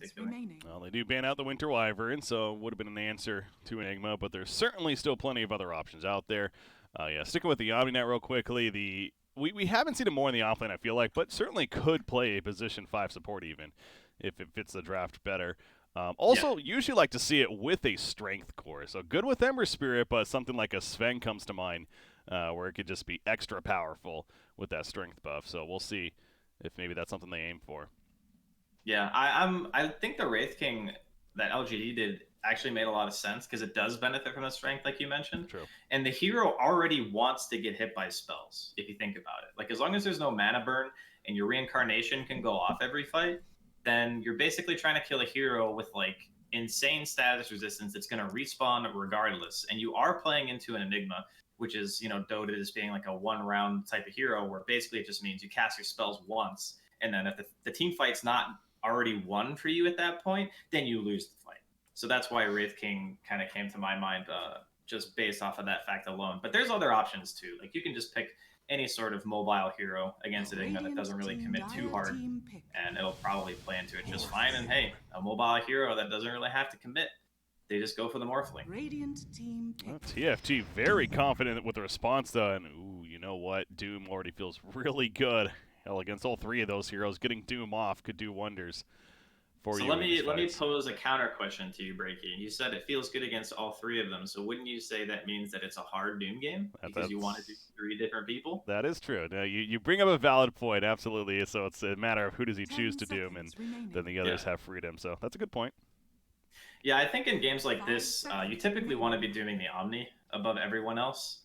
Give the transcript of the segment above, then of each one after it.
particular. Well, they do ban out the Winter Wyvern, so it would have been an answer to Enigma, but there's certainly still plenty of other options out there. Yeah, sticking with the OmniNet real quickly, we haven't seen it more in the offlane, I feel like, but certainly could play a position 5 support even, if it fits the draft better. Also, usually like to see it with a strength core. So good with Ember Spirit, but something like a Sven comes to mind, where it could just be extra powerful with that strength buff. So we'll see if maybe that's something they aim for. Yeah, I think the Wraith King that LGD did actually made a lot of sense because it does benefit from the strength, like you mentioned. True. And the hero already wants to get hit by spells, if you think about it. Like, as long as there's no mana burn and your reincarnation can go off every fight, then you're basically trying to kill a hero with, like, insane status resistance that's going to respawn regardless. And you are playing into an Enigma, which is, you know, Dota as being like a one-round type of hero where basically it just means you cast your spells once. And then if the team fight's not already won for you at that point, then you lose the fight. So that's why Wraith King kind of came to my mind just based off of that fact alone. But there's other options too. Like, you can just pick any sort of mobile hero against Enigma that doesn't really commit too hard, and it'll probably play into it just fine. And hey, a mobile hero that doesn't really have to commit, they just go for the Morphling. Well, TFT very confident with the response though, and ooh, you know what? Doom already feels really good. Hell, against all 3 of those heroes, getting Doom off could do wonders for you. So let me pose a counter question to you, Breaky. You said it feels good against all 3 of them. So wouldn't you say that means that it's a hard Doom game because you want to do 3 different people? That is true. Now, you bring up a valid point, absolutely. So it's a matter of who does he choose to Doom, and then the others have freedom. So that's a good point. Yeah, I think in games like this, you typically want to be doing the Omni above everyone else.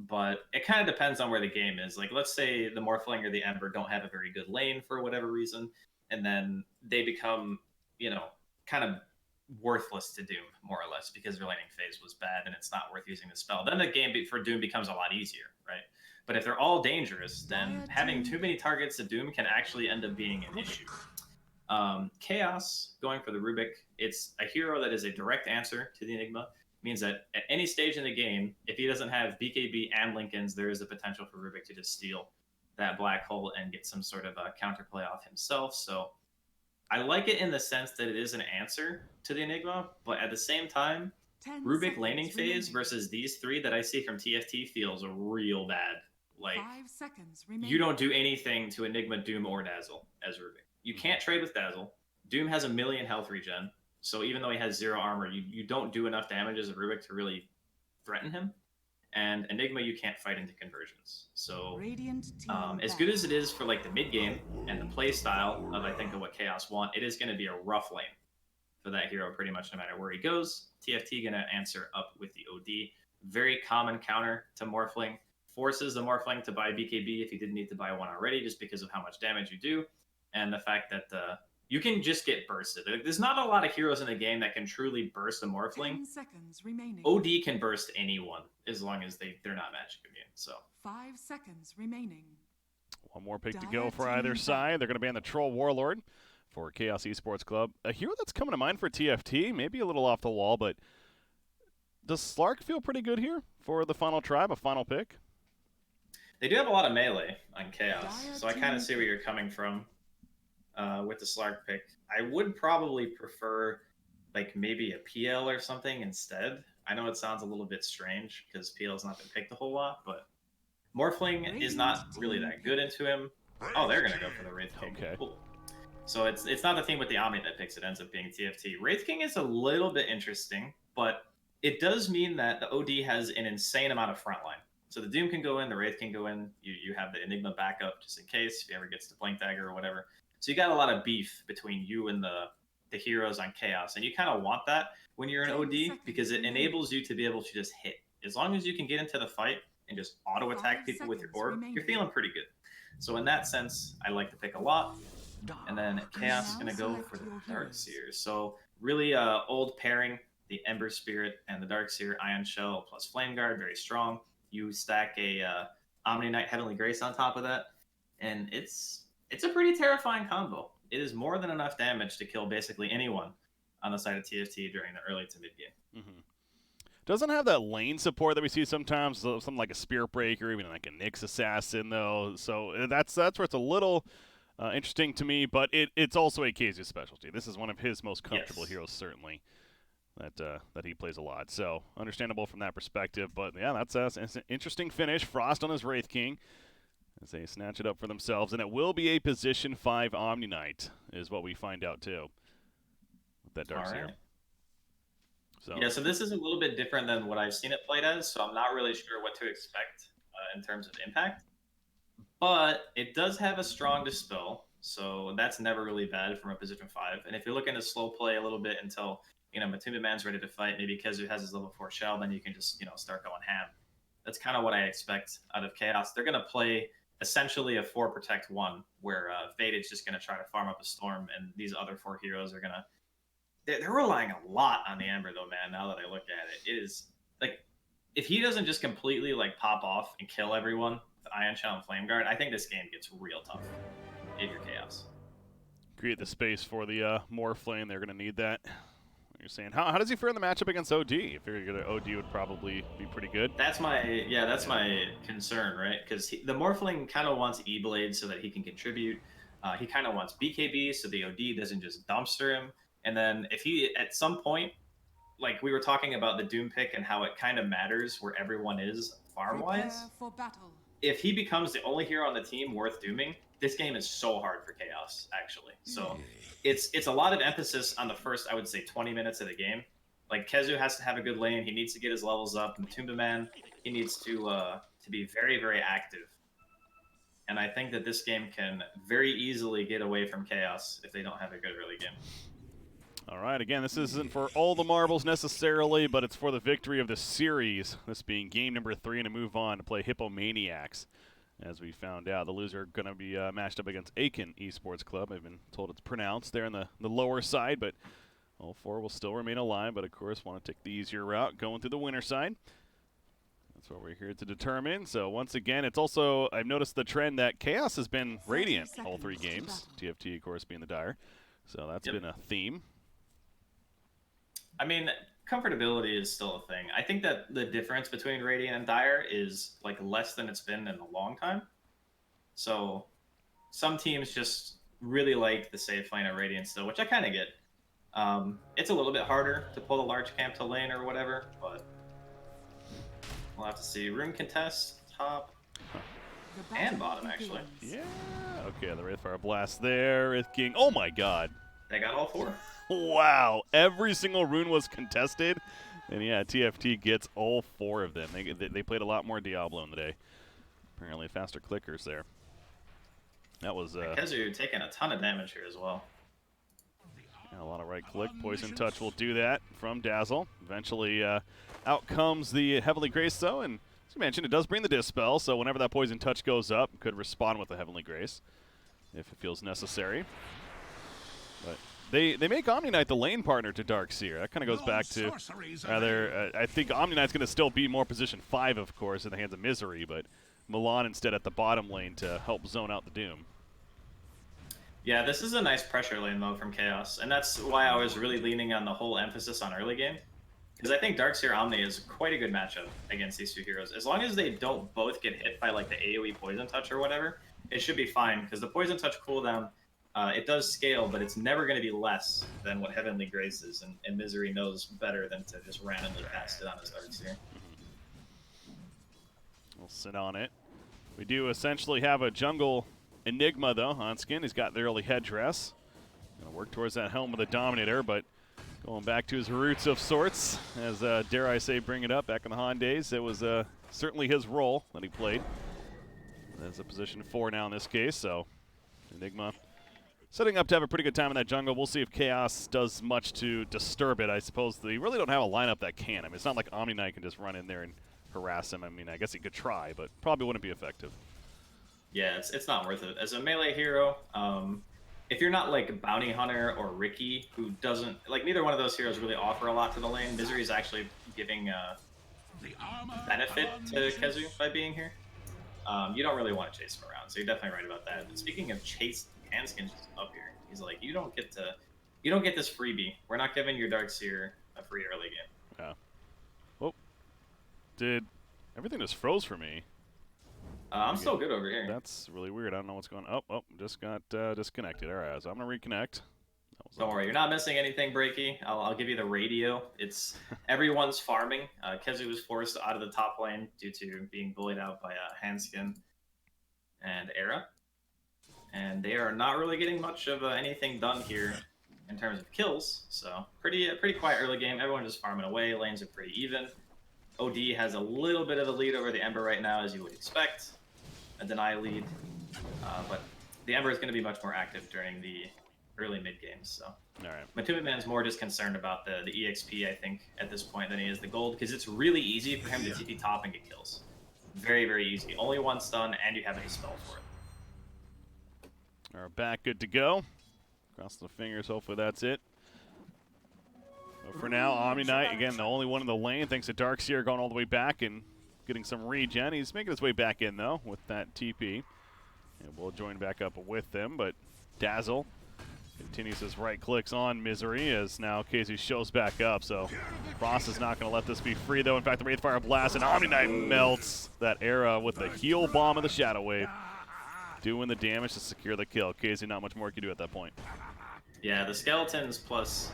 But it kind of depends on where the game is. Like, let's say the Morphling or the Ember don't have a very good lane for whatever reason, and then they become, you know, kind of worthless to Doom, more or less, because their laning phase was bad and it's not worth using the spell. Then the game for Doom becomes a lot easier, right? But if they're all dangerous, then having too many targets to Doom can actually end up being an issue. Chaos, going for the Rubik, it's a hero that is a direct answer to the Enigma. Means that at any stage in the game, if he doesn't have BKB and Lincolns, there is the potential for Rubik to just steal that black hole and get some sort of a counterplay off himself. So I like it in the sense that it is an answer to the Enigma, but at the same time, Rubik laning phase versus these 3 that I see from TFT feels real bad. Like, you don't do anything to Enigma, Doom, or Dazzle as Rubik. You can't trade with Dazzle. Doom has 1,000,000 health regen. So even though he has 0 armor, you don't do enough damage as a Rubik to really threaten him. And Enigma, you can't fight into conversions. So as good as it is for like the mid game and the play style of, I think, of what Chaos want, it is going to be a rough lane for that hero pretty much no matter where he goes. TFT going to answer up with the OD. Very common counter to Morphling. Forces the Morphling to buy BKB if you didn't need to buy one already, just because of how much damage you do. And the fact that you can just get bursted. There's not a lot of heroes in the game that can truly burst a Morphling. 10 seconds remaining. OD can burst anyone as long as they're not magic immune. So 5 seconds remaining. One more pick to go for either side. They're going to ban the Troll Warlord for Chaos Esports Club. A hero that's coming to mind for TFT, maybe a little off the wall, but does Slark feel pretty good here for the final tribe, a final pick? They do have a lot of melee on Chaos, so I kind of see where you're coming from. With the Slark pick, I would probably prefer like maybe a PL or something instead. I know it sounds a little bit strange because PL's not been picked a whole lot, but Morphling is not really that good into him. Oh, they're gonna go for the Wraith King. Okay. Cool. So it's not the team with the Omni that picks it, ends up being TFT. Wraith King is a little bit interesting, but it does mean that the OD has an insane amount of frontline. So the Doom can go in, the Wraith can go in. You have the Enigma backup just in case if he ever gets to Blink Dagger or whatever. So you got a lot of beef between you and the heroes on Chaos, and you kind of want that when you're an OD because it enables you to be able to just hit. As long as you can get into the fight and just auto attack people with your orb, you're feeling pretty good. So in that sense, I like the pick a lot. And then Chaos is going to go for the Darkseer. So really old pairing, the Ember Spirit and the Darkseer Ion Shell plus Flame Guard, very strong. You stack a Omni Knight Heavenly Grace on top of that, and it's a pretty terrifying combo. It is more than enough damage to kill basically anyone on the side of TFT during the early to mid game. Mm-hmm. Doesn't have that lane support that we see sometimes, something like a Spirit Breaker, even like a Nyx Assassin, though. So that's where it's a little Interesting to me, but it's also a KZ's specialty. This is one of his most comfortable Yes. heroes, certainly, that he plays a lot. So understandable from that perspective. But yeah, that's an interesting finish. Frost on his Wraith King as they snatch it up for themselves, and it will be a position 5 Omni Knight, is what we find out too. With that Darkseer. Right. So Yeah, so this is a little bit different than what I've seen it played as, so I'm not really sure what to expect in terms of impact. But it does have a strong dispel, so that's never really bad from a position 5. And if you're looking to slow play a little bit until, Matumba Man's ready to fight, maybe Kezu has his level 4 shell, then you can just, start going ham. That's kind of what I expect out of Chaos. They're going to play essentially a 4 protect 1, where Vade's just going to try to farm up a Storm, and these other 4 heroes are going to... They're relying a lot on the Ember, though, man, now that I look at it. It is, like, if he doesn't just completely, pop off and kill everyone with Ion Shell and Flame Guard, I think this game gets real tough if you're Chaos. create the space for the Morphlane. They're going to need that. What you're saying. How does he fare in the matchup against OD? If you're going to OD would probably be pretty good. That's my concern, right? Because the Morphling kind of wants E-Blade so that he can contribute. He kind of wants BKB so the OD doesn't just dumpster him. And then if he, at some point, like we were talking about the Doom pick and how it kind of matters where everyone is farm-wise. Prepare for battle. If he becomes the only hero on the team worth dooming, this game is so hard for Chaos, actually. So it's a lot of emphasis on the first, I would say, 20 minutes of the game. Like, Kezu has to have a good lane. He needs to get his levels up. And Matumba Man, he needs to be very, very active. And I think that this game can very easily get away from Chaos if they don't have a good early game. All right, again, this isn't for all the marbles necessarily, but it's for the victory of the series. This being game number 3, and to move on to play Hippomaniacs. As we found out, the loser going to be matched up against Aiken Esports Club. I've been told it's pronounced there on the lower side, but all 4 will still remain alive, but of course want to take the easier route, going through the winner side. That's what we're here to determine. So once again, it's also, I've noticed the trend that Chaos has been Radiant all 3 games. TFT, of course, being the Dire. So that's been a theme. I mean, comfortability is still a thing. I think that the difference between Radiant and Dire is less than it's been in a long time. So some teams just really like the safe lane of Radiant still, which I kind of get. It's a little bit harder to pull a large camp to lane or whatever, but we'll have to see. Rune contest, top and bottom, actually. Yeah. Okay, the Wraithfire Blast there. Wraith King. Oh my god. They got all 4. Wow, every single rune was contested, and yeah, TFT gets all 4 of them. They played a lot more Diablo in the day. Apparently faster clickers there. That was Kezu taking a ton of damage here as well. Yeah, a lot of right click. Poison Touch will do that from Dazzle. Eventually out comes the Heavenly Grace though, and as you mentioned, it does bring the Dispel, so whenever that Poison Touch goes up, it could respond with the Heavenly Grace if it feels necessary. But they make Omni Knight the lane partner to Darkseer. That kind of goes back to rather. I think Omni Knight's going to still be more position 5, of course, in the hands of Misery, but Milan instead at the bottom lane to help zone out the Doom. Yeah, this is a nice pressure lane though from Chaos, and that's why I was really leaning on the whole emphasis on early game, because I think Darkseer Omni is quite a good matchup against these 2 heroes. As long as they don't both get hit by the AoE Poison Touch or whatever, it should be fine, because the Poison Touch cooldown. It does scale, but it's never going to be less than what Heavenly Grace is, and Misery knows better than to just randomly cast it on his Darkseer. We'll sit on it. We do essentially have a jungle Enigma, though, on skin. He's got the early headdress. Going to work towards that helm of the Dominator, but going back to his roots of sorts, as dare I say, bring it up, back in the Han days, it was certainly his role that he played. That's a position 4 now in this case, so Enigma setting up to have a pretty good time in that jungle. We'll see if Chaos does much to disturb it. I suppose they really don't have a lineup that can. I mean, it's not like Omni Knight can just run in there and harass him. I mean, I guess he could try, but probably wouldn't be effective. Yeah, it's not worth it. As a melee hero, if you're not Bounty Hunter or Ricky, who doesn't... neither one of those heroes really offer a lot to the lane. Misery is actually giving benefit to Kezu by being here. You don't really want to chase him around, so you're definitely right about that. And speaking of chase, Hanskin's just up here. He's like, you don't get this freebie. We're not giving your Darkseer a free early game. Yeah. Oh. Everything just froze for me. I'm still good over here. That's really weird. I don't know what's going on. Oh, just got disconnected. All right, so I'm going to reconnect. Don't worry, you're not missing anything, Breaky. I'll give you the radio. It's everyone's farming. Kezu was forced out of the top lane due to being bullied out by Handskin and Era. And they are not really getting much of anything done here in terms of kills. So pretty quiet early game. Everyone just farming away. Lanes are pretty even. OD has a little bit of a lead over the Ember right now, as you would expect. A deny lead. But the Ember is going to be much more active during the early mid games. So all right. Matumaman's more just concerned about the EXP, I think, at this point than he is the gold, because it's really easy for him to TP top and get kills. Very, very easy. Only one stun, and you have a dispel for it. All right, back good to go. Cross the fingers, hopefully that's it. But for now, Omni Knight, again, the only one in the lane, thanks to Darkseer going all the way back and getting some regen. He's making his way back in, though, with that TP. And we'll join back up with them, but Dazzle continues his right clicks on Misery as now Casey shows back up, so Frost is not going to let this be free, though. In fact, the Wraithfire Blast, and Omni Knight melts that Era with the heal bomb of the Shadow Wave, doing the damage to secure the kill. Casey, not much more he can do at that point. Yeah, the Skeletons plus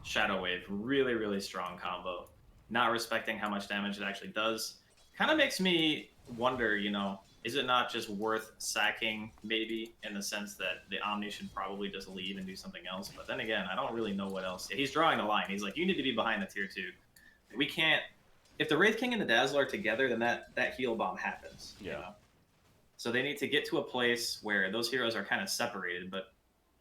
Shadow Wave, really, really strong combo. Not respecting how much damage it actually does. Kind of makes me wonder, you know, is it not just worth sacking, maybe, in the sense that the Omni should probably just leave and do something else? But then again, I don't really know what else. Yeah, he's drawing the line. He's like, you need to be behind the tier 2. We can't... If the Wraith King and the Dazzle are together, then that heal bomb happens. Yeah. You know? So they need to get to a place where those heroes are kind of separated. But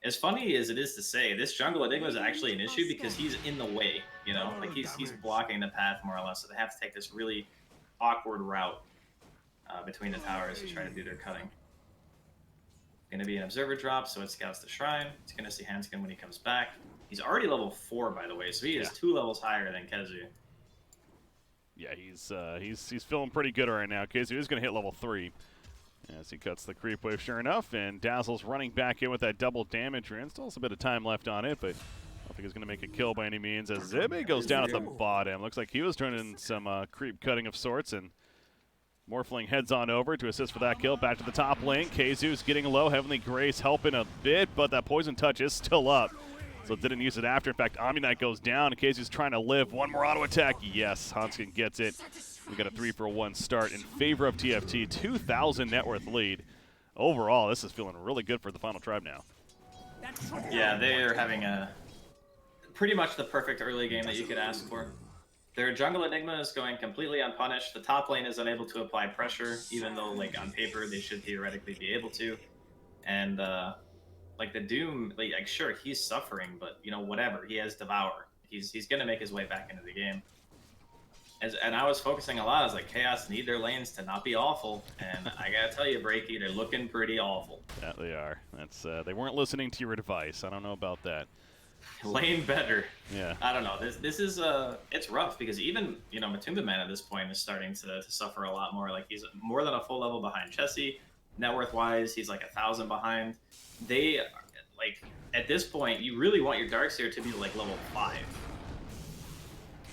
as funny as it is to say, this jungle Enigma is actually an issue because he's in the way, you know? Like, he's blocking the path, more or less. So they have to take this really awkward route between the towers to try to do their cutting. Going to be an observer drop, so it scouts the shrine. It's going to see Handskin when he comes back. He's already level 4, by the way, so he is 2 levels higher than Kezu. Yeah, he's feeling pretty good right now. Kezu is going to hit level 3 as he cuts the creep wave, sure enough, and Dazzle's running back in with that double damage rune. Still has a bit of time left on it, but I don't think he's going to make a kill by any means as Zibby goes down at the bottom. Looks like he was turning some creep cutting of sorts, and Morphling heads on over to assist for that kill. Back to the top lane. Kezu's getting low. Heavenly Grace helping a bit, but that poison touch is still up. So didn't use it after. In fact, Omni Knight goes down. Kezu's trying to live. One more auto attack. Yes, Hanskin gets it. We got a 3-for-1 start in favor of TFT. 2,000 net worth lead. Overall, this is feeling really good for the Final Tribe now. Yeah, they are having a pretty much the perfect early game that you could ask for. Their jungle Enigma is going completely unpunished. The top lane is unable to apply pressure, even though, like, on paper, they should theoretically be able to. And, like, the Doom, like, sure, he's suffering, but, you know, whatever. He has Devour. He's going to make his way back into the game. And I was focusing a lot. I was like, Chaos need their lanes to not be awful. And I got to tell you, Breaky, they're looking pretty awful. Yeah, they are. That's they weren't listening to your advice. I don't know about that. Lane better. Yeah. I don't know. This is it's rough because even, you know, Matumba Man at this point is starting to suffer a lot more. Like, he's more than a full level behind Chessie. Net worth wise, he's like 1,000 behind. They, like, at this point, you really want your Darkseer to be like level 5.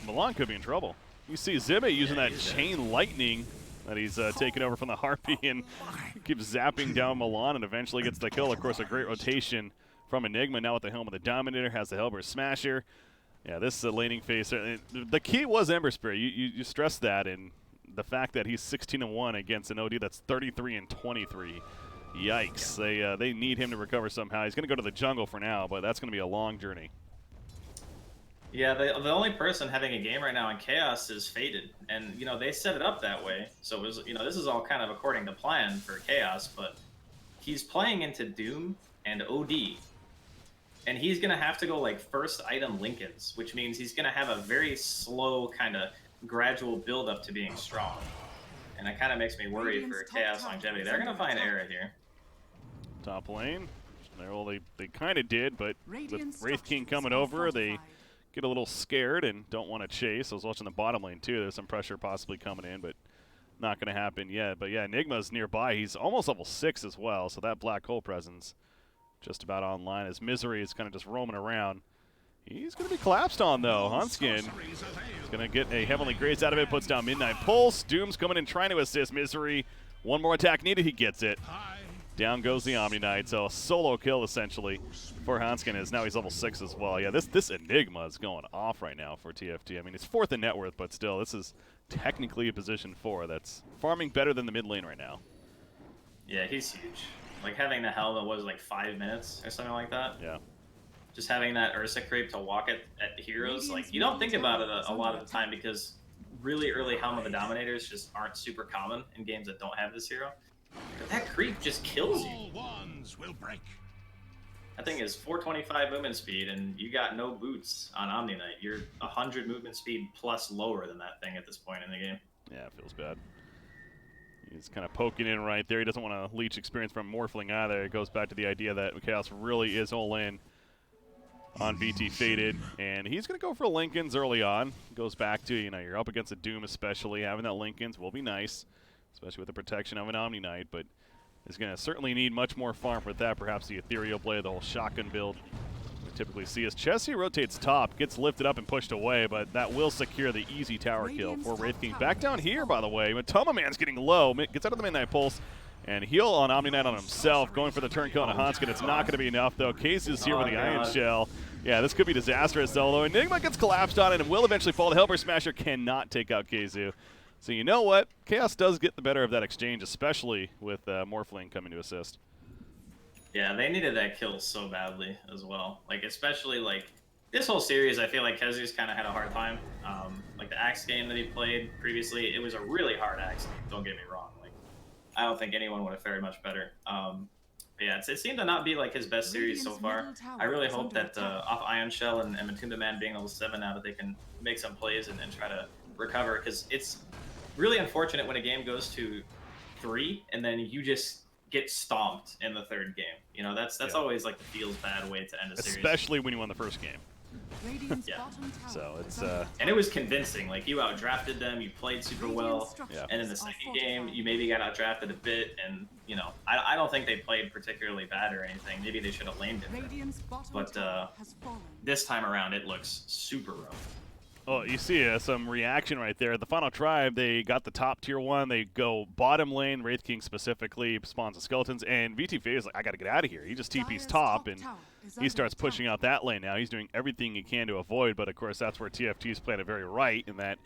Milan could be in trouble. You see Zibbe using that chain lightning that he's taken over from the Harpy and keeps zapping down Milan and eventually gets the kill. Of course, a great rotation from Enigma now with the helm of the Dominator, has the Hellbreath Smasher. Yeah, this is a laning phase. The key was Ember Spirit. You stressed that, and the fact that he's 16-1 against an OD that's 33-23. Yikes. They need him to recover somehow. He's going to go to the jungle for now, but that's going to be a long journey. Yeah, the only person having a game right now in Chaos is Faded, and, you know, they set it up that way. So it was, you know, this is all kind of according to plan for Chaos, but he's playing into Doom and OD. And he's going to have to go, like, first item Lincolns, which means he's going to have a very slow kind of gradual build-up to being strong. And that kind of makes me worried for Chaos longevity. They're going to find Era here. Top lane. Well, they kind of did, but with Wraith King coming over, they get a little scared and don't want to chase. I was watching the bottom lane, too. There's some pressure possibly coming in, but not going to happen yet. But, yeah, Enigma's nearby. He's almost level 6 as well, so that black hole presence just about online as Misery is kind of just roaming around. He's going to be collapsed on, though. Hanskin is going to get a Heavenly Grace out of it, puts down Midnight Pulse. Doom's coming in trying to assist Misery. One more attack needed. He gets it. Down goes the Omni Knight. So a solo kill essentially for Hanskin, as now he's level 6 as well. Yeah, this Enigma is going off right now for TFT. I mean, it's 4th in net worth, but still, this is technically a position 4 that's farming better than the mid lane right now. Yeah, he's huge. Like, having the helmet was like 5 minutes or something like that. Yeah. Just having that Ursa creep to walk at heroes, like, you don't think about it a lot of the time because really early Helm of the Dominators just aren't super common in games that don't have this hero. But that creep just kills you. That thing is 425 movement speed, and you got no boots on Omni Knight. You're 100 movement speed plus lower than that thing at this point in the game. Yeah, it feels bad. He's kind of poking in right there. He doesn't want to leech experience from Morphling either. It goes back to the idea that Chaos really is all in on VT Faded, and he's going to go for Lincolns early on. Goes back to, you know, you're up against a Doom especially. Having that Lincolns will be nice, especially with the protection of an Omni Knight, but is going to certainly need much more farm with that. Perhaps the Ethereal Blade, the whole shotgun build we typically see as Chessie rotates top, gets lifted up and pushed away, but that will secure the easy tower kill for Wraith King. Back down here, by the way, Matoma Man's getting low, gets out of the Midnight Pulse, and heal on Omni Knight on himself, going for the turn kill on Hanskin. It's not going to be enough, though. Case is here with the Iron Shell. Yeah, this could be disastrous, although Enigma gets collapsed on it and will eventually fall. The Hellbreath Smasher cannot take out Keizu. So you know what? Chaos does get the better of that exchange, especially with Morphling coming to assist. Yeah, they needed that kill so badly as well. Like, especially, like, this whole series, I feel like Keizu's kind of had a hard time. Like, the Axe game that he played previously, it was a really hard Axe game, don't get me wrong. Like, I don't think anyone would have fared much better. But yeah, it seemed to not be, like, his best series so far. I really hope that off Iron Shell and Matumba Man being level 7 now, that they can make some plays and try to recover, because it's really unfortunate when a game goes to 3 and then you just get stomped in the 3rd game. You know, that's always like the feels bad way to end a series. Especially when you won the first game. Yeah. So it's and it was convincing. Like, you outdrafted them, you played super well, and in the second game you maybe got outdrafted a bit, and you know, I don't think they played particularly bad or anything. Maybe they should have lamed it. But this time around it looks super rough. Oh, you see some reaction right there. The Final Tribe, they got the top tier 1. They go bottom lane, Wraith King specifically, spawns the skeletons, and VT Fade is like, I got to get out of here. He just TP's top, and he starts pushing out that lane now. He's doing everything he can to avoid, but of course that's where TFT's playing it very right, in that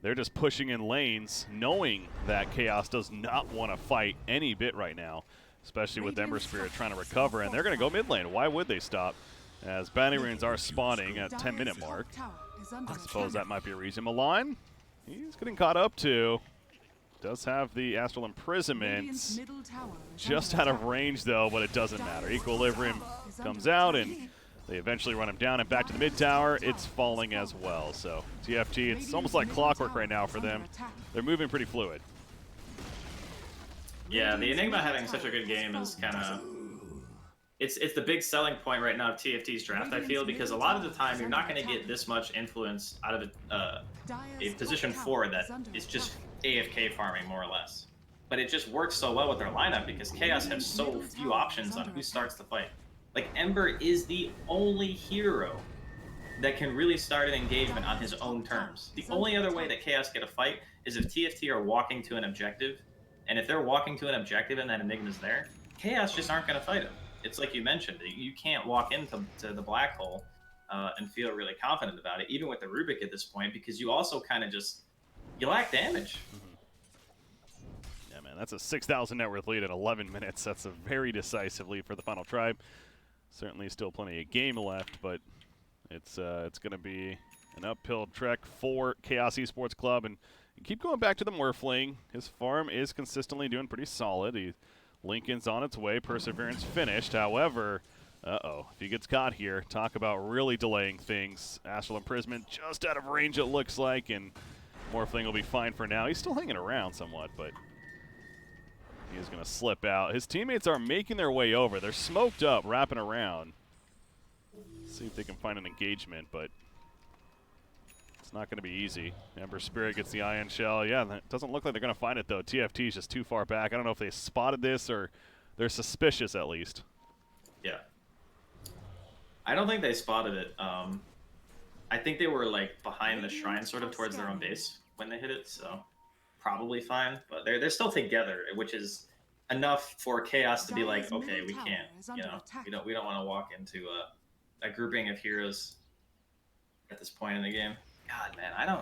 they're just pushing in lanes, knowing that Chaos does not want to fight any bit right now, especially with Ember Spirit trying to recover, and they're going to go mid lane. Why would they stop? As bounty runes are spawning at 10-minute mark. I suppose that might be a reason. Milan, he's getting caught up to. Does have the Astral Imprisonment. Just out of range, though, but it doesn't matter. Equilibrium comes out, and they eventually run him down. And back to the mid tower, it's falling as well. So TFT, it's almost like clockwork right now for them. They're moving pretty fluid. Yeah, the Enigma having such a good game is kind of... It's the big selling point right now of TFT's draft, I feel, because a lot of the time you're not going to get this much influence out of a position 4 that is just AFK farming, more or less. But it just works so well with their lineup because Chaos has so few options on who starts the fight. Like, Ember is the only hero that can really start an engagement on his own terms. The only other way that Chaos get a fight is if TFT are walking to an objective, and if they're walking to an objective and that Enigma's there, Chaos just aren't going to fight him. It's like you mentioned, you can't walk into the black hole and feel really confident about it, even with the Rubik at this point, because you also kind of just, you lack damage. Yeah, man, that's a 6,000 net worth lead in 11 minutes. That's a very decisive lead for the Final Tribe. Certainly still plenty of game left, but it's going to be an uphill trek for Chaos Esports Club. And you keep going back to the Morphling. His farm is consistently doing pretty solid. Lincoln's on its way. Perseverance finished. However, if he gets caught here, talk about really delaying things. Astral Imprisonment just out of range, it looks like, and Morphling will be fine for now. He's still hanging around somewhat, but he is going to slip out. His teammates are making their way over. They're smoked up, wrapping around. See if they can find an engagement, but it's not going to be easy. Ember Spirit gets the Iron Shell. Yeah, it doesn't look like they're going to find it, though. TFT is just too far back. I don't know if they spotted this or they're suspicious, at least. Yeah. I don't think they spotted it. I think they were, like, behind the shrine, sort of towards their own base when they hit it, so probably fine, but they're still together, which is enough for Chaos to be like, okay, we can't, you know, we don't want to walk into a grouping of heroes at this point in the game. God, man,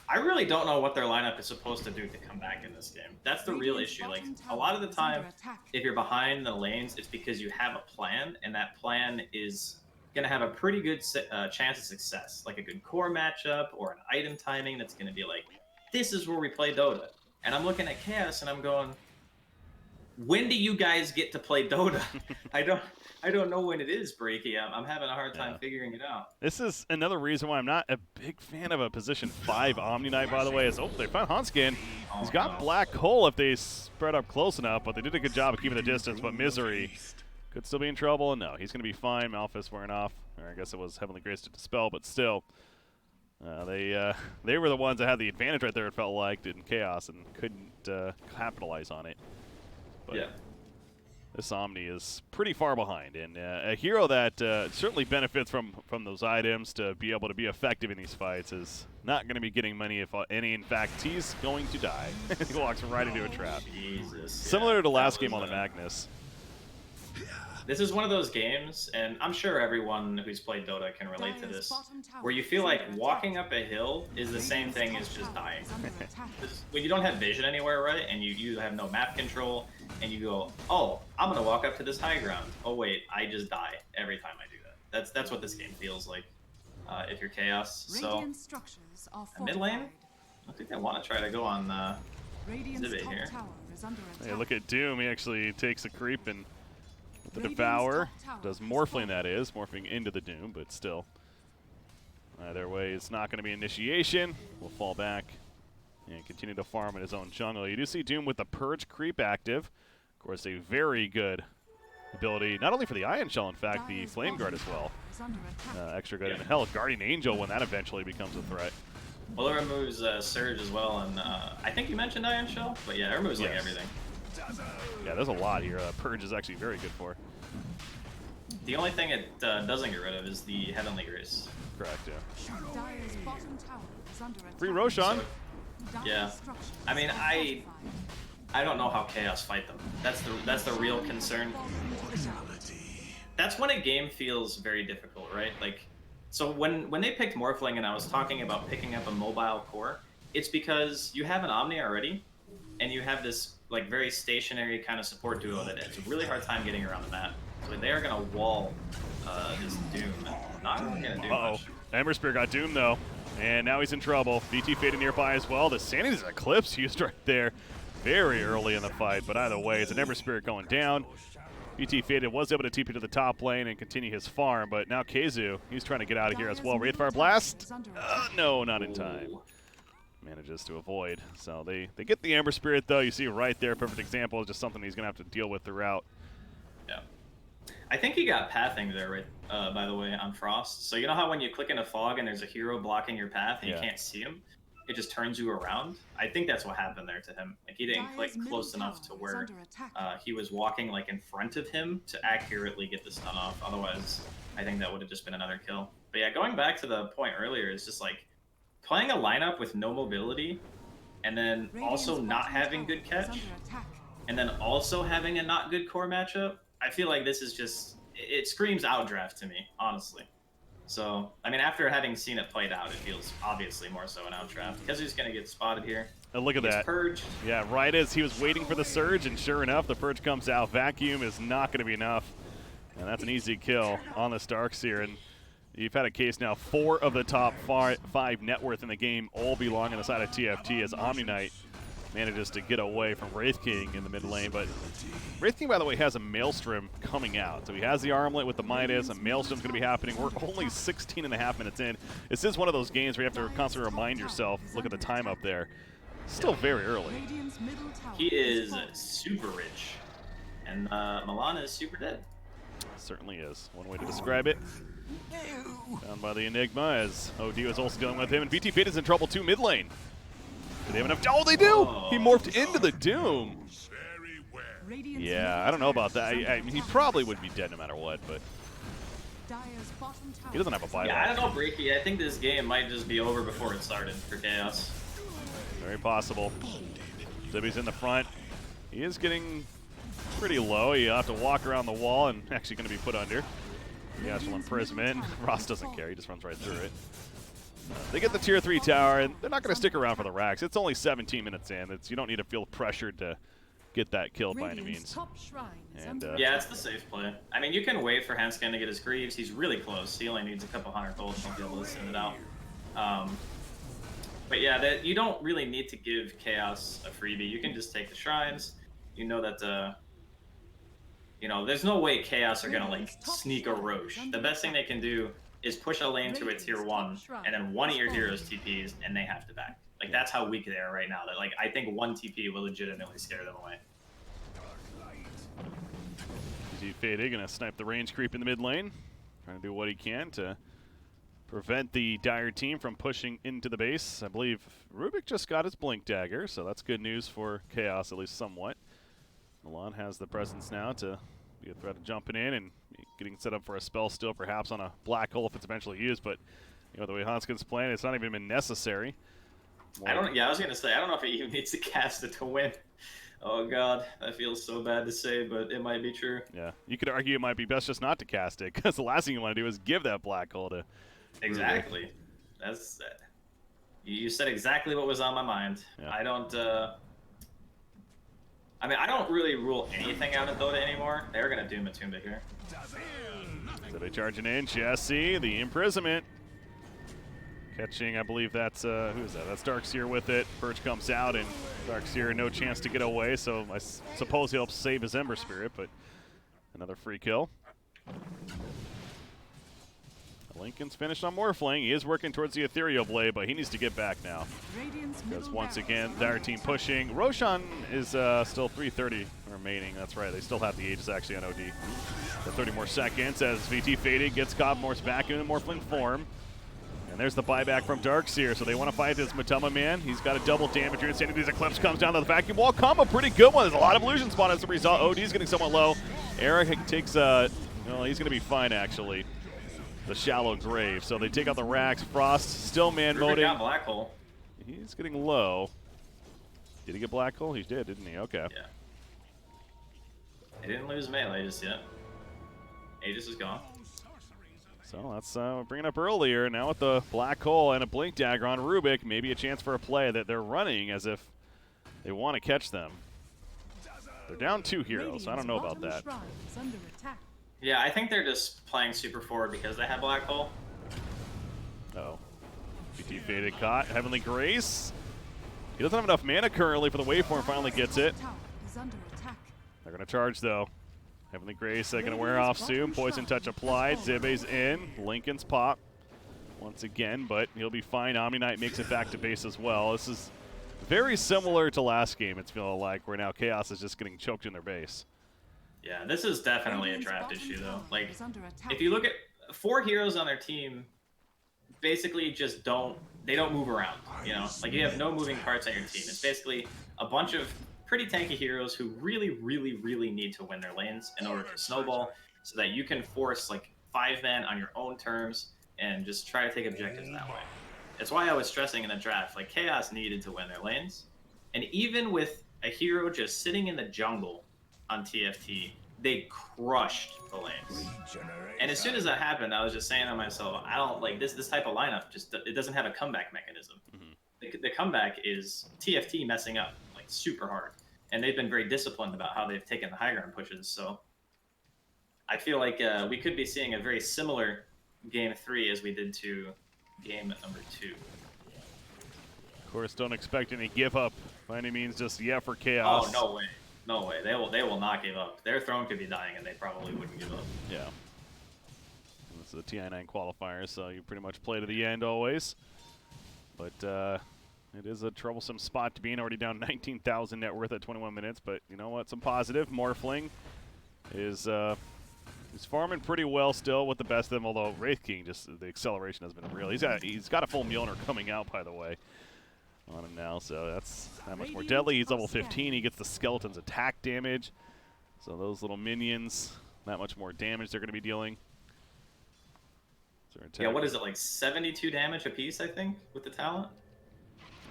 I really don't know what their lineup is supposed to do to come back in this game. That's the real issue. Like, a lot of the time, if you're behind the lanes, it's because you have a plan, and that plan is going to have a pretty good chance of success. Like a good core matchup or an item timing that's going to be like, this is where we play Dota. And I'm looking at Chaos, and I'm going, when do you guys get to play Dota? I don't know when it is, Breaky. I'm having a hard time figuring it out. This is another reason why I'm not a big fan of a position 5 Omni Knight, by the way. Is, they found Hanskin. He's got Black Hole if they spread up close enough, but they did a good job of keeping the distance. But Misery could still be in trouble. And no, he's going to be fine. Malphus wearing off. Or I guess it was Heavenly Grace to dispel, but still. They were the ones that had the advantage right there, it felt like, in Chaos, and couldn't capitalize on it. But yeah. This Omni is pretty far behind, and a hero that certainly benefits from those items to be able to be effective in these fights is not going to be getting money, if any. In fact, he's going to die. He walks right into a trap. Jesus. Similar to the last game on the Magnus. This is one of those games, and I'm sure everyone who's played Dota can relate to this, where you feel like walking up a hill is the same thing as just dying. When you don't have vision anywhere, right, and you have no map control, and you go, oh, I'm going to walk up to this high ground. Oh, wait, I just die every time I do that. That's what this game feels like if you're Chaos. So, mid lane, I think they want to try to go on Zibit here. Hey, look at Doom. He actually takes a creep and the Devour does Morphling, that is, morphing into the Doom, but still. Either way, it's not going to be initiation. We'll fall back and continue to farm in his own jungle. You do see Doom with the Purge creep active. Of course, a very good ability, not only for the Ion Shell, in fact, the Flame Guard as well. Extra good. And hell, Guardian Angel when that eventually becomes a threat. Well, it removes Surge as well, and I think you mentioned Ion Shell, but yeah, it removes like everything. Yeah, there's a lot here. Purge is actually very good for. The only thing it doesn't get rid of is the Heavenly Grace. Correct, yeah. Free Roshan. So, yeah. I mean, I don't know how Chaos fight them. That's the real concern. That's when a game feels very difficult, right? Like, so when they picked Morphling and I was talking about picking up a mobile core, it's because you have an Omni already, and you have this like very stationary kind of support duo that has a really hard time getting around the map. So they are gonna wall this Doom. Not really gonna do much. Ember Spear got Doom though, and now he's in trouble. VT Faded nearby as well. The Sanity's Eclipse used right there very early in the fight, but either way, it's an Ember Spirit going down. VT Faded was able to TP to the top lane and continue his farm, but now Keizu, he's trying to get out of here as well. Wraithfire Blast? No, not in time. Manages to avoid. So they get the Ember Spirit though. You see right there, perfect example, is just something he's gonna have to deal with throughout. Yeah. I think he got pathing there, right, by the way, on Frost. So you know how when you click in a fog and there's a hero blocking your path and you can't see him? It just turns you around. I think that's what happened there to him. Like, he didn't click close enough to where he was walking like in front of him to accurately get the stun off. Otherwise, I think that would have just been another kill. But yeah, going back to the point earlier, it's just like, playing a lineup with no mobility, and then also not having good catch, and then also having a not good core matchup, I feel like this is just, it screams outdraft to me, honestly. So, I mean, after having seen it played out, it feels obviously more so an outdraft, because he's going to get spotted here. And look at that. Purged. Yeah, right as he was waiting for the Surge, and sure enough, the Purge comes out. Vacuum is not going to be enough, and that's an easy kill on the Starkseer. And you've had a case now, 4 of the top 5 net worth in the game all belong on the side of TFT as Omni Knight manages to get away from Wraith King in the mid lane. But Wraith King, by the way, has a Maelstrom coming out. So he has the Armlet with the Midas, and Maelstrom's going to be happening. We're only 16.5 minutes in. This is one of those games where you have to constantly remind yourself, look at the time up there. Still very early. He is super rich, and Milan is super dead. Certainly is. One way to describe it. Down by the Enigma as OD is also dealing with him, and VT Fate is in trouble too mid lane. Do they have enough? Oh, they do! Oh, he morphed into the Doom. Yeah, I don't know about that. I mean, he probably would be dead no matter what, but he doesn't have a buy. Yeah, I don't know, Breaky. I think this game might just be over before it started for Chaos. Very possible. Zibby's in the front. He is getting pretty low. You have to walk around the wall and actually going to be put under. The actual imprisonment. Ross doesn't care. He just runs right through it. They get the tier 3 tower, and they're not going to stick around for the racks. It's only 17 minutes in. You don't need to feel pressured to get that kill by any means. And, yeah, it's the safe play. I mean, you can wait for Henskin to get his Greaves. He's really close. He only needs a couple 100 gold to be able to send it out. But yeah, you don't really need to give Chaos a freebie. You can just take the shrines. You know that there's no way Chaos are gonna like sneak a Roche. The best thing they can do is push a lane to a tier 1, and then one of your heroes TPs, and they have to back. Like, that's how weak they are right now. That, like, I think one TP will legitimately scare them away. Faded gonna snipe the range creep in the mid lane, trying to do what he can to prevent the Dire team from pushing into the base. I believe Rubik just got his Blink Dagger, so that's good news for Chaos, at least somewhat. Milan has the presence now to be a threat of jumping in and getting set up for a spell still, perhaps on a black hole if it's eventually used, but the way Hanskin's playing, it's not even been necessary. I was gonna say, I don't know if he even needs to cast it to win. Oh god, that feels so bad to say, but it might be true. Yeah, you could argue it might be best just not to cast it, because the last thing you want to do is give that black hole to Exactly. That's you said exactly what was on my mind. Yeah. I don't really rule anything out of Dota anymore. They're gonna do Matumba here. So they charging in. Jesse, the imprisonment. Catching, I believe that's, who is that? That's Darkseer with it. Purge comes out, and Darkseer no chance to get away, so I suppose he'll save his Ember Spirit, but another free kill. Lincoln's finished on Morphling. He is working towards the Ethereal Blade, but he needs to get back now. Because once again, their team pushing. Roshan is still 330 remaining. That's right, they still have the Aegis actually on OD. So 30 more seconds as VT Faded gets Cosmos back into Morphling form. And there's the buyback from Darkseer, so they want to fight this Matama man. He's got a double damage. You're seeing these Eclipse comes down to the vacuum wall combo. Pretty good one. There's a lot of illusion spawn as a result. OD's getting somewhat low. Eric takes, he's going to be fine actually. The shallow grave. So they take out the racks. Frost still man moding. Got black hole. He's getting low. Did he get black hole? He did, didn't he? Okay. Yeah. He didn't lose melee just yet. Aegis is gone. So let's bring it up earlier. Now with the black hole and a blink dagger on Rubik, maybe a chance for a play that they're running as if they want to catch them. They're down 2 heroes. I don't know about that. Yeah, I think they're just playing super forward because they have black hole. Oh. BT Faded caught. Heavenly Grace. He doesn't have enough mana currently for the waveform, finally gets it. They're going to charge though. Heavenly Grace going to wear off soon. Poison Touch applied. Zibbe's in. Lincoln's pop once again, but he'll be fine. Omni Knight makes it back to base as well. This is very similar to last game, it's feeling like, where now Chaos is just getting choked in their base. Yeah, this is definitely a draft issue, though. Like, if you look at 4 heroes on their team, basically just don't move around, Like, you have no moving parts on your team. It's basically a bunch of pretty tanky heroes who really, really, really need to win their lanes in order to snowball so that you can force, like, 5-man on your own terms and just try to take objectives that way. That's why I was stressing in the draft, like, Chaos needed to win their lanes. And even with a hero just sitting in the jungle on TFT, they crushed the lanes. And as soon as that happened, I was just saying to myself, I don't like this type of lineup. It doesn't have a comeback mechanism. The comeback is TFT messing up like super hard, and they've been very disciplined about how they've taken the high ground pushes. So I feel like we could be seeing a very similar game 3 as we did to game number 2. Of course, don't expect any give up by any means just yet for Chaos. Oh, no way. No way. They will not give up. Their throne could be dying, and they probably wouldn't give up. Yeah. This is the TI9 qualifiers, so you pretty much play to the end always. But it is a troublesome spot to be in. Already down 19,000 net worth at 21 minutes. But you know what? Some positive. Morphling is farming pretty well still with the best of them. Although Wraith King, just the acceleration has been real. He's got a full Mjolnir coming out, by the way, on him now, so that's that much more deadly. He's level 15. He gets the skeleton's attack damage, so those little minions, that much more damage they're going to be dealing. Yeah, what is it, like 72 damage a piece, I think, with the talent?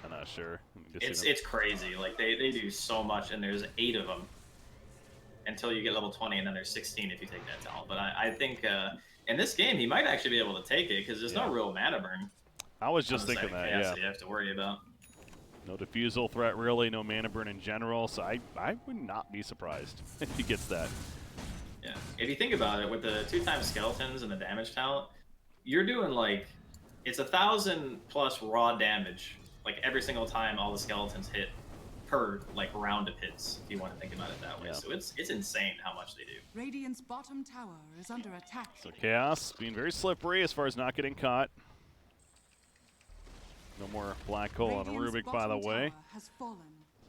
I'm not sure. It's crazy. Like they do so much, and there's 8 of them until you get level 20, and then there's 16 if you take that talent. But I think in this game he might actually be able to take it because there's no real mana burn. I was just thinking that. Chaos that you have to worry about. No diffusal threat really, no mana burn in general. So I would not be surprised if he gets that. Yeah, if you think about it, with the 2x skeletons and the damage talent, you're doing like it's 1,000+ raw damage, like every single time all the skeletons hit per like round of hits. If you want to think about it that way, so it's insane how much they do. Radiant's bottom tower is under attack. So Chaos being very slippery as far as not getting caught. No more black hole on Rubik, by the way. So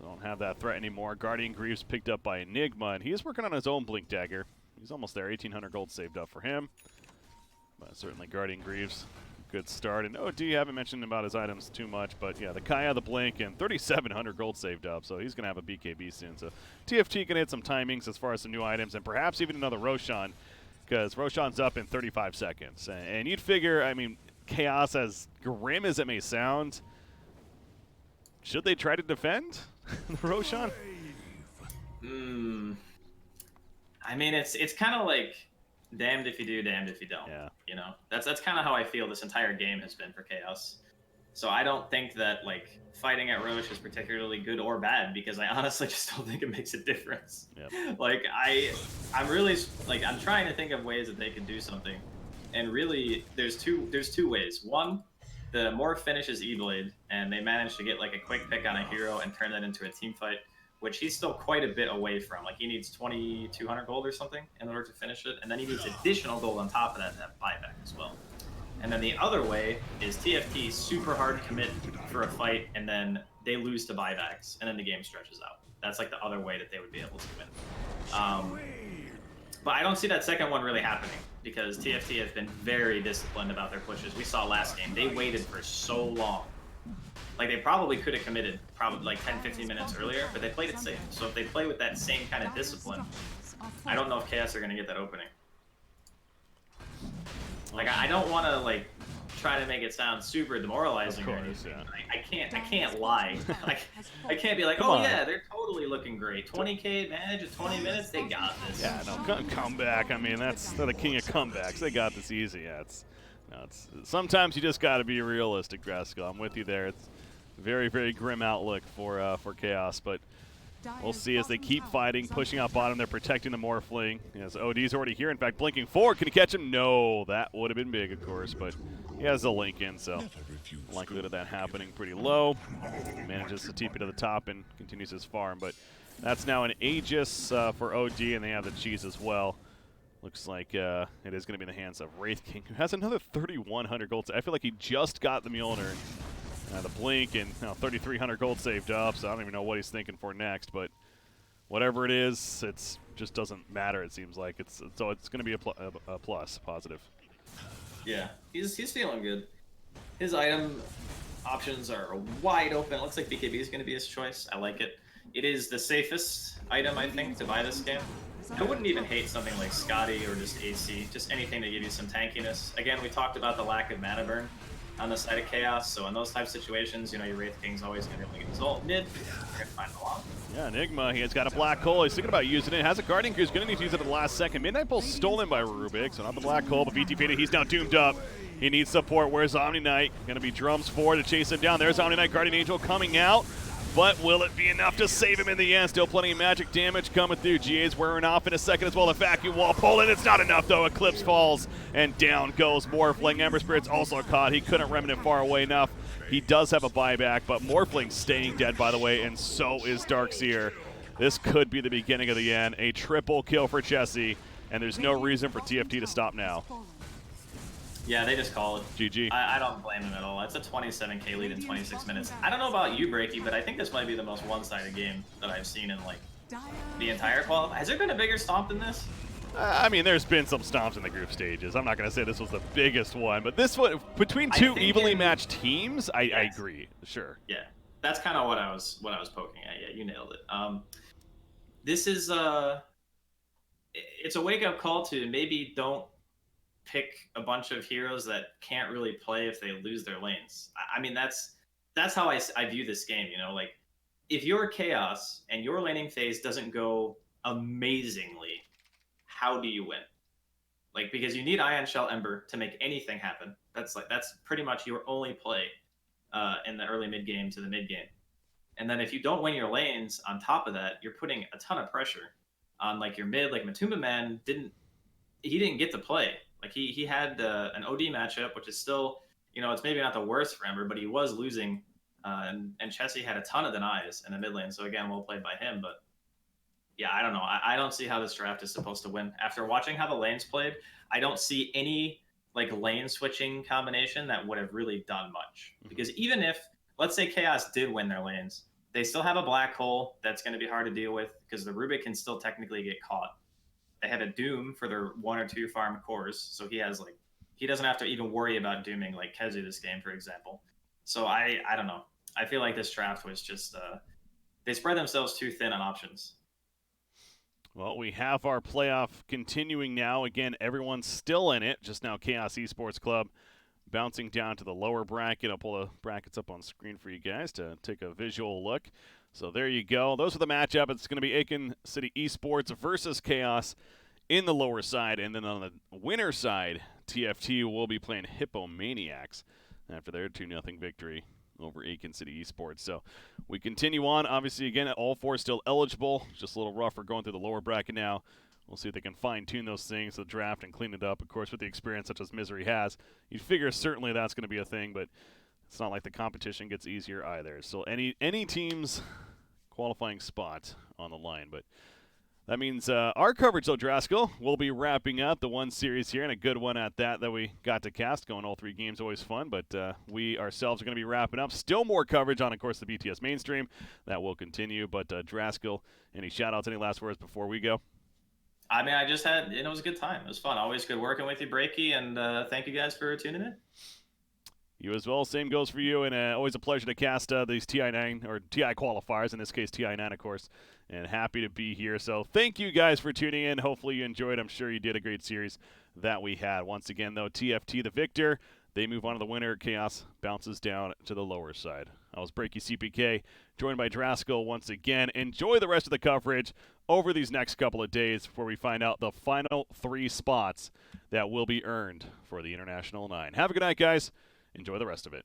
don't have that threat anymore. Guardian Greaves picked up by Enigma, and he is working on his own Blink Dagger. He's almost there. 1,800 gold saved up for him. But certainly Guardian Greaves, good start. And OD, haven't mentioned about his items too much, but yeah, the Kaya, the Blink, and 3,700 gold saved up, so he's going to have a BKB soon. So TFT can hit some timings as far as some new items, and perhaps even another Roshan, because Roshan's up in 35 seconds. And you'd figure, I mean, Chaos, as grim as it may sound, should they try to defend the Roshan? I mean, it's kind of like damned if you do, damned if you don't. Yeah. You know, that's kind of how I feel this entire game has been for Chaos. So I don't think that like fighting at Roche is particularly good or bad, because I honestly just don't think it makes a difference. Yep. Like I'm really like I'm trying to think of ways that they can do something, and really there's two ways. One, the Morph finishes E-Blade, and they manage to get like a quick pick on a hero and turn that into a team fight, which he's still quite a bit away from. Like he needs 2,200 gold or something in order to finish it, and then he needs additional gold on top of that to have buyback as well. And then the other way is TFT super hard commit for a fight, and then they lose to buybacks, and then the game stretches out. That's like the other way that they would be able to win. But I don't see that second one really happening, because TFT has been very disciplined about their pushes. We saw last game, they waited for so long. Like they probably could have committed probably like 10-15 minutes earlier, but they played it safe. So if they play with that same kind of discipline, I don't know if Chaos are going to get that opening. Like I don't want to like try to make it sound super demoralizing or anything. Yeah. I can't lie. I can't be like, oh yeah, they're totally looking great. 20k advantage in 20 minutes, they got this. Yeah, no, comeback. I mean, they're the king of comebacks. They got this easy. Yeah, it's sometimes you just got to be realistic, Draskyl. I'm with you there. It's very, very grim outlook for Chaos, but we'll see as they keep fighting, pushing out bottom. They're protecting the Morphling. Yes, OD's already here. In fact, blinking forward. Can he catch him? No, that would have been big, of course, but he has a link in, so likelihood of that happening pretty low. Manages to TP to the top and continues his farm, but that's now an Aegis for OD, and they have the cheese as well. Looks like it is going to be in the hands of Wraith King, who has another 3,100 gold. I feel like he just got the Mjolnir. The blink and 3,300 gold saved up, so I don't even know what he's thinking for next, but whatever it is, it just doesn't matter, it seems like. So it's going to be a plus, positive. Yeah, he's feeling good. His item options are wide open. It looks like BKB is going to be his choice. I like it. It is the safest item, I think, to buy this game. I wouldn't even hate something like Scotty or just AC, just anything to give you some tankiness. Again, we talked about the lack of mana burn on the side of Chaos, so in those type of situations, you know, your Wraith King's always going to be able to get his ult mid. You're going to find a lot. Yeah, Enigma, he has got a black hole. He's thinking about using it. Has a Guardian Crew. He's going to need to use it at the last second. Midnight Pulse stolen by Rubik, so not the black hole, but VTP, he's now doomed up. He needs support. Where's Omni Knight? Going to be drums forward to chase him down. There's Omni Knight, Guardian Angel coming out. But will it be enough to save him in the end? Still plenty of magic damage coming through. GA's wearing off in a second as well. The vacuum wall pulling. It's not enough though. Eclipse falls and down goes Morphling. Ember Spirit's also caught. He couldn't remnant far away enough. He does have a buyback, but Morphling's staying dead, by the way, and so is Darkseer. This could be the beginning of the end. A triple kill for Chessie, and there's no reason for TFT to stop now. Yeah, they just call it. GG. I don't blame them at all. It's a 27k lead in 26 minutes. I don't know about you, Breaky, but I think this might be the most one-sided game that I've seen in like the entire qualifier. Has there been a bigger stomp than this? I mean, there's been some stomps in the group stages. I'm not going to say this was the biggest one, but this one, between two evenly matched teams, I agree. Sure. Yeah, that's kind of what I was poking at. Yeah, you nailed it. This is it's a wake-up call to maybe don't pick a bunch of heroes that can't really play if they lose their lanes. I mean, that's that's how I view this game. You know, like if you're Chaos and your laning phase doesn't go amazingly, how do you win? Like, because you need Ion Shell Ember to make anything happen. That's pretty much your only play in the early mid game to the mid game. And then if you don't win your lanes on top of that, you're putting a ton of pressure on like your mid. Like Matumba Man didn't get to play. Like he had an OD matchup, which is still, you know, it's maybe not the worst for Ember, but he was losing. And Chessie had a ton of denies in the mid lane. So again, well played by him. But yeah, I don't know. I don't see how this draft is supposed to win. After watching how the lanes played, I don't see any like lane switching combination that would have really done much. Because even if, let's say Chaos did win their lanes, they still have a black hole that's going to be hard to deal with because the Rubik can still technically get caught. They had a Doom for their 1 or 2 farm cores, so he doesn't have to even worry about dooming like Kezu this game, for example. So I don't know. I feel like this draft was just they spread themselves too thin on options. Well, we have our playoff continuing now. Again, everyone's still in it, just now Chaos Esports Club bouncing down to the lower bracket. I'll pull the brackets up on screen for you guys to take a visual look. So there you go. Those are the matchup. It's going to be Aiken City Esports versus Chaos in the lower side. And then on the winner side, TFT will be playing Hippomaniacs after their 2-0 victory over Aiken City Esports. So we continue on. Obviously, again, all 4 still eligible. Just a little rougher going through the lower bracket now. We'll see if they can fine-tune those things, the draft, and clean it up. Of course, with the experience such as Misery has, you'd figure certainly that's going to be a thing, but it's not like the competition gets easier either. So any team's qualifying spot on the line. But that means our coverage, though, Draskyl, will be wrapping up the one series here, and a good one at that we got to cast. Going all 3 games, always fun. But we ourselves are going to be wrapping up. Still more coverage on, of course, the BTS mainstream. That will continue. But Draskyl, any shout-outs, any last words before we go? I mean, I just had, it was a good time. It was fun. Always good working with you, Breaky, and thank you guys for tuning in. You as well. Same goes for you, and always a pleasure to cast these TI9, or TI qualifiers, in this case TI9, of course, and happy to be here. So thank you guys for tuning in. Hopefully you enjoyed. I'm sure you did. A great series that we had. Once again, though, TFT the victor. They move on to the winner. Chaos bounces down to the lower side. I was BreakyCPK, joined by Draskyl once again. Enjoy the rest of the coverage over these next couple of days before we find out the final 3 spots that will be earned for the International 9. Have a good night, guys. Enjoy the rest of it.